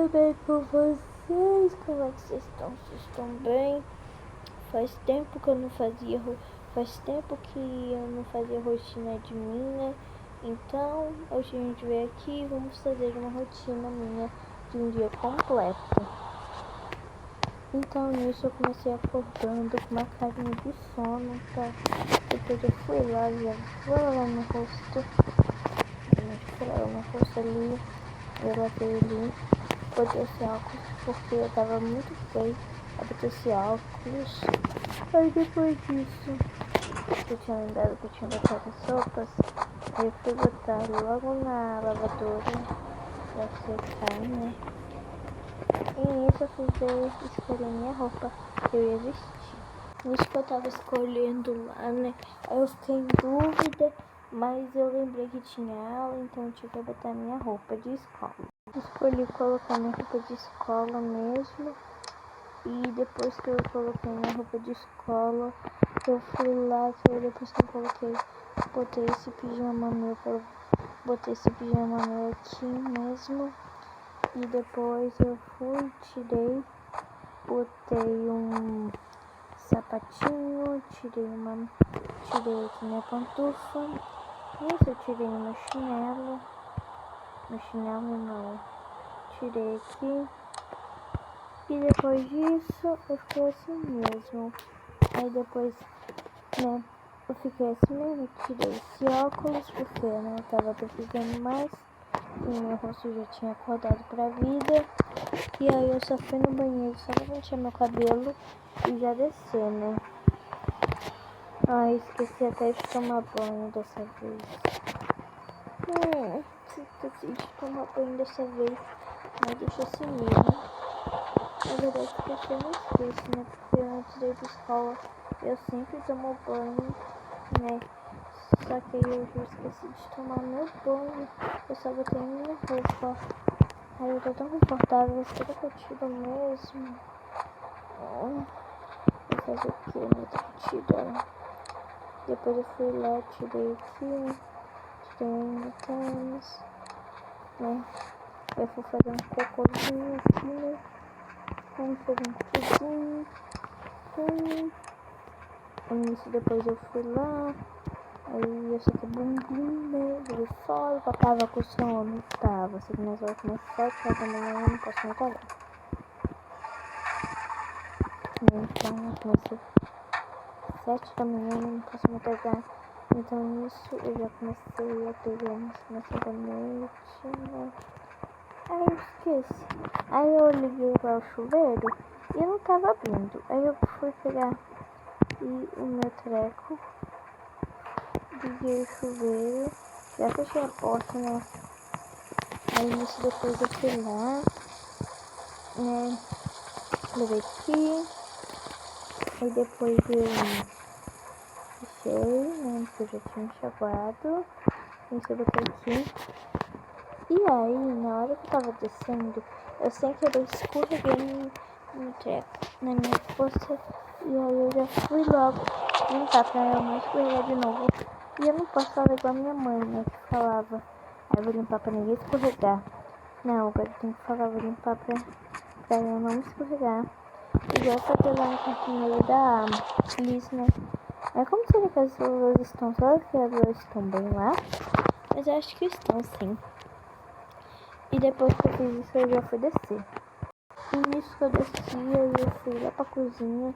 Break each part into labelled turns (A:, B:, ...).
A: tudo bem com vocês? Como é que vocês estão? Vocês estão bem? Faz tempo que eu não fazia rotina de minha. Então, hoje a gente veio aqui e vamos fazer uma rotina minha de um dia completo. Então, nisso eu comecei acordando com uma carinha de sono, tá? Depois eu fui lá, já fui lavar meu rosto. Fui lavar meu rosto ali, eu lavei ali. Botei esse óculos porque eu tava muito feio. Eu botei esse óculos. Aí depois disso, eu tinha lembrado que eu tinha botado as roupas. Aí eu fui botar logo na lavadora pra secar, né? E nisso eu fui escolher minha roupa que eu ia vestir. Nisso que eu tava escolhendo lá, né? Aí eu fiquei em dúvida, mas eu lembrei que tinha aula, então eu tive que botar minha roupa de escola. Escolhi colocar minha roupa de escola mesmo. E depois que eu coloquei minha roupa de escola, eu fui lá, depois que eu coloquei, botei esse pijama meu aqui mesmo. E depois eu fui, botei um sapatinho, tirei aqui minha pantufa. Nisso eu tirei meu chinelo não, tirei aqui. E depois disso eu fiquei assim mesmo. Aí depois, né, eu fiquei assim mesmo, tirei esse óculos porque eu não tava precisando mais. E meu rosto já tinha acordado pra vida. E aí eu só fui no banheiro, só pra pentear meu cabelo e já descer, né? Ai, esqueci até de tomar banho dessa vez. Esqueci de tomar banho dessa vez, mas deixa assim mesmo. Na verdade, porque eu não esqueço, né? Porque antes de ir pra escola, eu sempre tomo banho, né? Só que aí eu já esqueci de tomar meu banho. Eu só botei minha roupa. Aí eu tô tão confortável, será que eu tiro mesmo? Vou fazer o que, né? Tem que tirar. Depois eu fui lá, tirei aqui, tirei meu tênis, né? Eu fui fazer um cocôzinho aqui, né? Vamos fazer um cocôzinho. Isso, depois eu fui lá. Aí eu sequei bumbum, né? Joguei fora, eu tava com sono. Tava, se minhas horas começaram 7 horas da manhã, eu não posso me acordar. Então eu comecei 7 da manhã, eu não posso me acordar. Então nisso eu já comecei a pegar nessa da noite, né? Aí eu esqueci. Aí eu liguei lá o chuveiro e não tava abrindo. Aí eu fui pegar o meu treco. Liguei o chuveiro, já fechei a porta, né? Aí nisso depois eu fui lá, né? Levei aqui. Aí depois eu fechei, né? Porque eu já tinha enxaguado. Isso eu botei aqui. E aí, na hora que eu tava descendo, eu sem querer escorreguei no treco, na minha força. E aí eu já fui logo limpar pra eu não escorregar de novo. E eu não posso falar igual a minha mãe, né, que falava, eu vou limpar pra ninguém escorregar. Não, agora eu tenho que falar, vou limpar pra eu não escorregar. Igual fazer lá no cantinho da Liz, né. Mas como será que as luzes estão? Será que as luzes estão bem lá? Mas eu acho que estão sim. E depois que eu fiz isso, eu já fui descer. E nisso que eu desci, eu fui lá pra cozinha.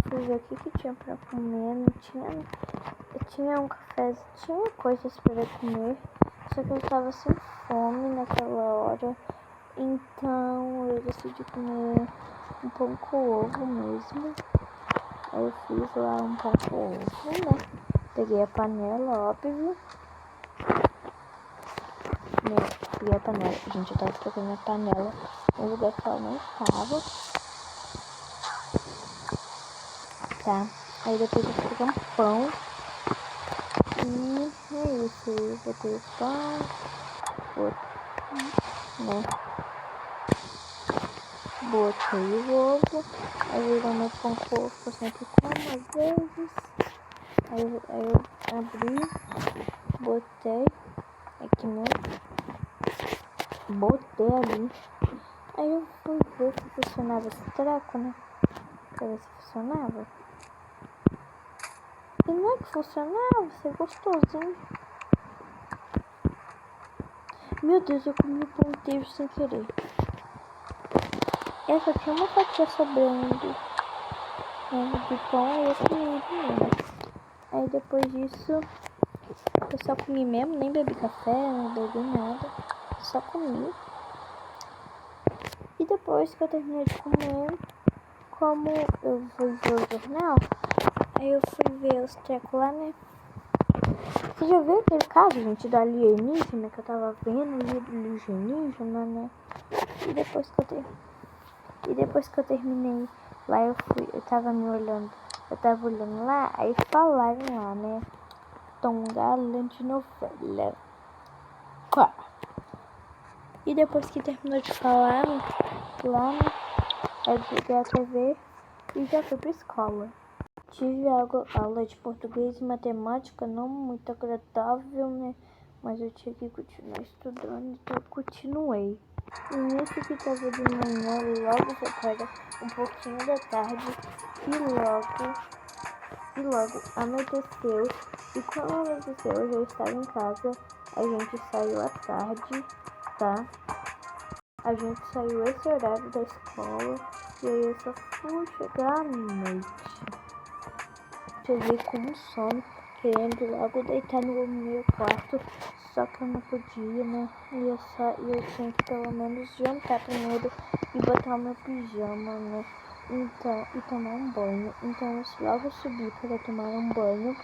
A: Fui ver o que tinha pra comer. Não tinha... Tinha um café, tinha coisas para comer, só que eu tava sem fome naquela hora, então eu decidi comer um pão com ovo mesmo. Aí eu fiz lá um pão com ovo, né? Peguei a panela, óbvio. Peguei a panela, gente, eu tava procurando a panela no lugar que ela não estava. Tá, aí depois eu fui pegar um pão. E é isso, eu botei o pão, né? Botei o ovo, aí virou meu pão com ovo que eu sempre como às vezes. Aí eu abri, botei aqui mesmo, botei ali. Aí eu fui ver se funcionava esse treco, né? Pra ver se funcionava. E não é que funcionava, isso é gostosinho. Meu Deus, eu comi o pão inteiro sem querer. Eu só tinha uma fatia sobrando de pão e eu comi mesmo. Aí depois disso, eu só comi mesmo, nem bebi café, não bebi nada. Só comi. E depois que eu terminei de comer, como eu fui ver o jornal, aí eu fui ver os trecos lá, né? Você já viu aquele caso, gente, da alienígena que eu tava vendo, o alienígena, né? E depois que eu terminei lá, eu tava olhando lá, aí falaram lá, né? Tom Gallant de novela. Claro. E depois que terminou de falar lá, né? Eu desliguei a TV e já fui pra escola. Tive aula de português e matemática, não muito agradável, né? Mas eu tinha que continuar estudando, então eu continuei. E nisso que estava de manhã, logo foi para um pouquinho da tarde e logo anoiteceu. E quando anoiteceu, eu já estava em casa. A gente saiu à tarde, tá? A gente saiu esse horário da escola e aí eu só fui chegar à noite. Cheguei com sono, querendo logo deitar no meu quarto, só que eu não podia, né? E eu tinha que pelo menos jantar primeiro e botar o meu pijama, né? Então, e tomar um banho. Então eu logo subi para tomar um banho,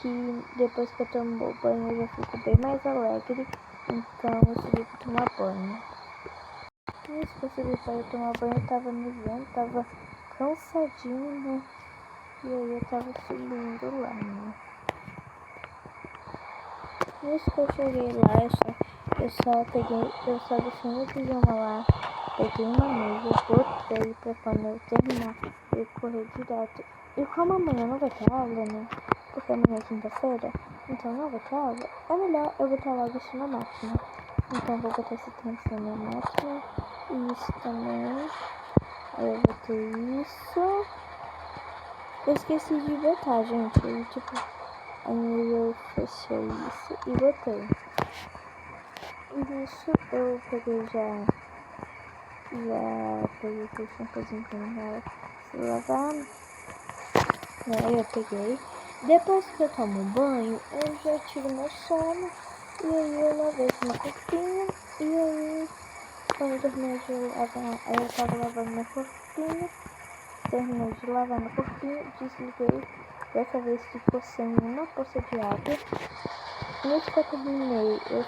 A: que depois que eu tomo banho eu já fico bem mais alegre. Então eu subi para tomar banho. Isso que eu subi para tomar banho, eu tava no vento, tava cansadinho, né? E aí eu tava subindo lá, né? Nisso que eu cheguei lá, eu só deixei meu pijama lá, peguei uma mesa, botei pra quando eu terminar eu correr direto. E como amanhã não vai ter aula, né? Porque amanhã é quinta-feira, então não vai ter aula, é melhor eu botar logo isso na máquina. Então eu vou botar esse tempo na minha máquina, e isso também. Aí eu botei isso. Eu esqueci de botar, gente. E, tipo, aí eu fechei isso e botei. E nisso eu peguei já peguei o shampoozinho pra mim se lavar. Aí eu peguei. Depois que eu tomo banho, eu já tiro meu sono. E aí eu lavei meu corpinho. E aí, quando eu terminei de lavar, aí eu tava lavando meu corpinho. Terminei de lavar meu corpinho, desliguei. Dessa vez ficou sem uma poça de água. Nisso que eu terminei, eu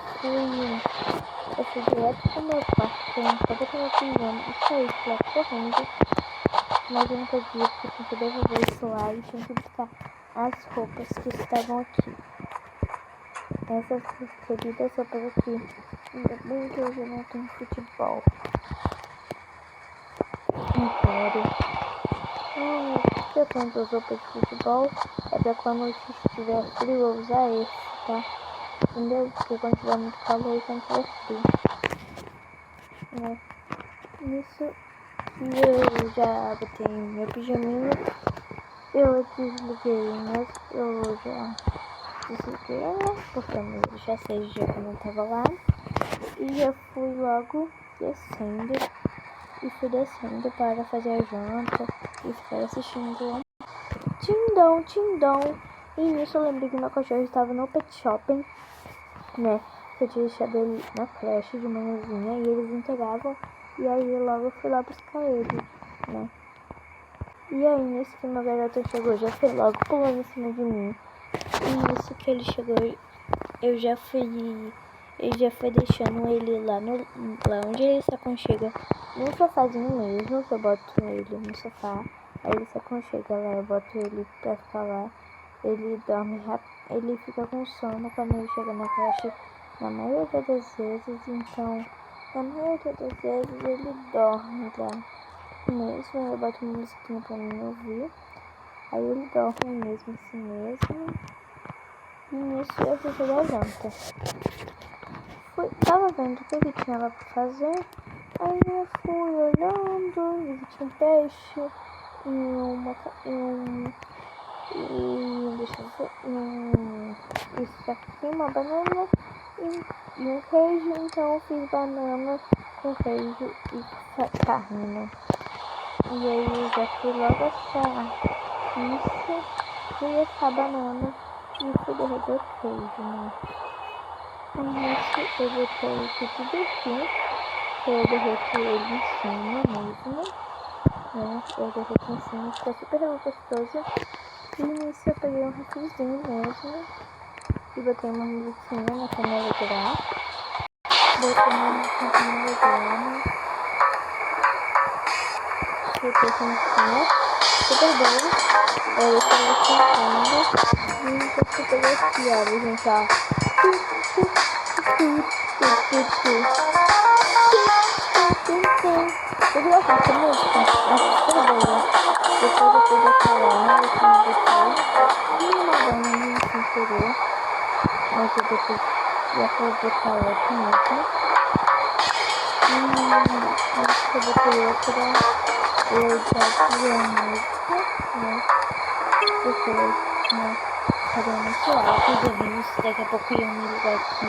A: fui direto pro meu quarto, pra botar meu pijama e saí de lá correndo. Mas eu não podia, porque eu tinha que devolver isso lá e tinha que buscar as roupas que estavam aqui. Essas queridas roupas aqui. Ainda bem que hoje eu não tenho futebol. Sério. Se eu tenho duas roupas de futebol, é pra quando estiver frio eu usar esse, tá? Entendeu? Porque quando tiver muito calor e quando tiver frio. Nisso que eu já botei meu pijaminha, eu desliguei, mas eu já desliguei, né? Porque eu já sei o dia que eu não tava lá. E eu fui logo descendo. E fui descendo para fazer a janta e ficar assistindo Tindão, Tindão. E nisso eu lembrei que meu cachorro estava no pet shopping, né? Eu tinha deixado ele na creche de manhãzinha e eles entregavam. E aí logo eu fui lá buscar ele, né? E aí nisso que meu garoto chegou, já foi logo pulando em cima de mim. E nisso que ele chegou, eu já fui deixando ele lá onde ele se aconchega, no sofazinho mesmo, que eu boto ele no sofá. Aí ele se aconchega lá, eu boto ele pra ficar lá. Ele dorme rápido, ele fica com sono quando ele chega na creche, na maioria das vezes. Então, na maioria das vezes ele dorme lá mesmo. Eu boto uma musiquinha pra mim ouvir. Aí ele dorme mesmo assim mesmo. E nisso eu fui fazer a janta. Tava vendo o que tinha lá pra fazer. Aí eu fui olhando, vi que tinha um peixe deixa eu ver, isso aqui, uma banana e um queijo, então eu fiz banana com queijo e carne, né? E aí eu já fui logo achar isso, fui assar banana e fui derreter o queijo, né? Aí nisso eu botei tudo aqui, eu derreti ele em cima mesmo, né? Eu derreti em cima, ficou super gostoso. E nisso eu peguei um refrizinho mesmo e botei uma musiquinha na panela de ar. Botei uma musiquinha na panela de ar, né? Botei essa musiquinha, super bom. Aí eu tava sentando e já super aqui, olha, gente, ó. Vocês gostam dessa música? Acho super boa. Depois eu fui decorar, eu fui uma bananinha sem querer. Mas eu depois já fui botar outra mesmo. Antes que eu botei outra, eu já fiz a música, né? Porque eu tinha cadê muito alto, os ouvintes daqui a pouco iam me ligar aqui.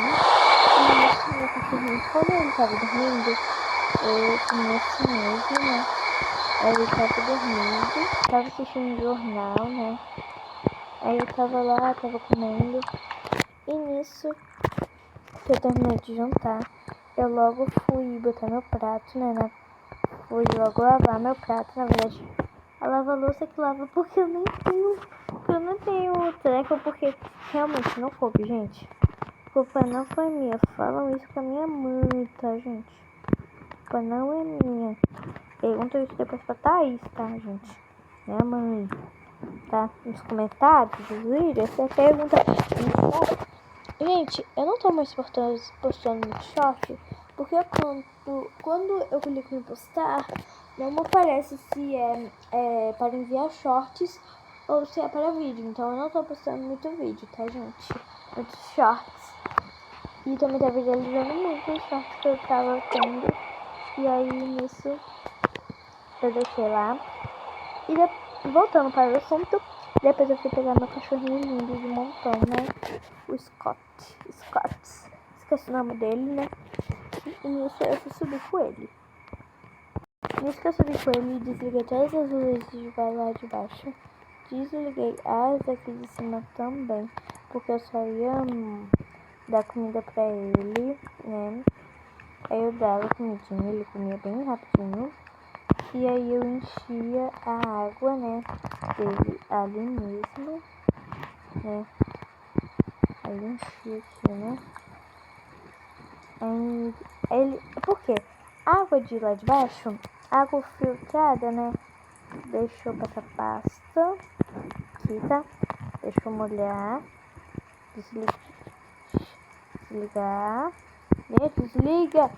A: E isso, meu cachorrinho, quando ele tava dormindo, eu comia assim mesmo, né? Aí ele tava dormindo, tava assistindo um jornal, né? Aí eu tava lá, tava comendo. E nisso, que eu terminei de jantar, eu logo fui botar meu prato, né? Fui logo lavar meu prato, na verdade. A lava-louça que lava porque eu não tenho treco, porque realmente não coube, gente. A culpa não foi minha. Falam isso com a minha mãe, tá, gente? A culpa não é minha. Pergunta isso depois pra Thaís, tá, gente? Minha mãe. Tá? Nos comentários dos vídeos, você pergunta. Gente, eu não tô mais postando no short, porque quando eu clico em postar, não me aparece se é para enviar shorts ou se é para vídeo. Então eu não tô postando muito vídeo, tá, gente? Muitos shorts. E também tá viralizando muito os shorts que eu tava tendo. E aí nisso eu deixei lá. E voltando para o assunto, depois eu fui pegar meu cachorrinho lindo de montão, né? O Scott. Esqueci o nome dele, né? E nisso eu fui subir com ele. Nisso que eu subi com ele, desliguei todas as luzes de lá de baixo. Desliguei as aqui de cima também, porque eu só ia dar comida pra ele, né? Aí eu dava comidinha, ele comia bem rapidinho. E aí eu enchia a água, né, dele ali mesmo, né? Aí eu enchia aqui, né? Aí ele... Por quê? A água de lá de baixo, água filtrada, né? Deixa eu passar pasta. Aqui, tá? Deixa eu molhar. Desligar. Desliga!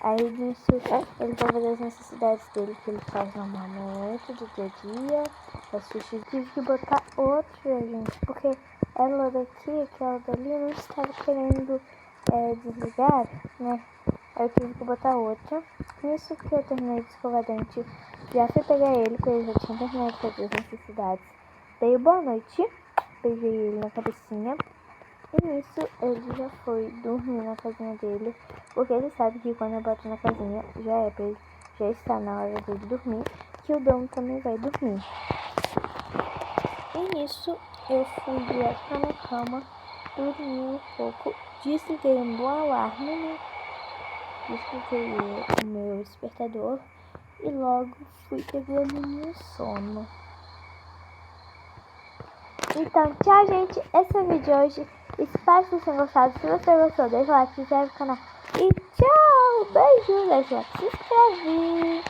A: Aí nisso ele vai fazer as necessidades dele que ele faz normalmente do dia a dia. Eu tive que botar outra, gente, porque ela daqui, aquela dali, não estava querendo desligar, né? Aí eu tive que botar outra. Nisso que eu terminei de escovar dente, já fui pegar ele, porque ele já tinha terminado de fazer as necessidades. Dei boa noite, beijei ele na cabecinha. E nisso ele já foi dormir na casinha dele, porque ele sabe que quando eu boto na casinha já está na hora dele dormir, que o Dom também vai dormir. E nisso eu fui direto pra minha cama, dormi um pouco, desliguei um bom alarme, né? Desliguei o meu despertador e logo fui pegando meu sono. Então, tchau, gente. Esse é o vídeo de hoje. Espero que vocês tenham gostado. Se você gostou, deixa o like, se inscreve no canal. E tchau, beijo, deixa o like, se inscreve.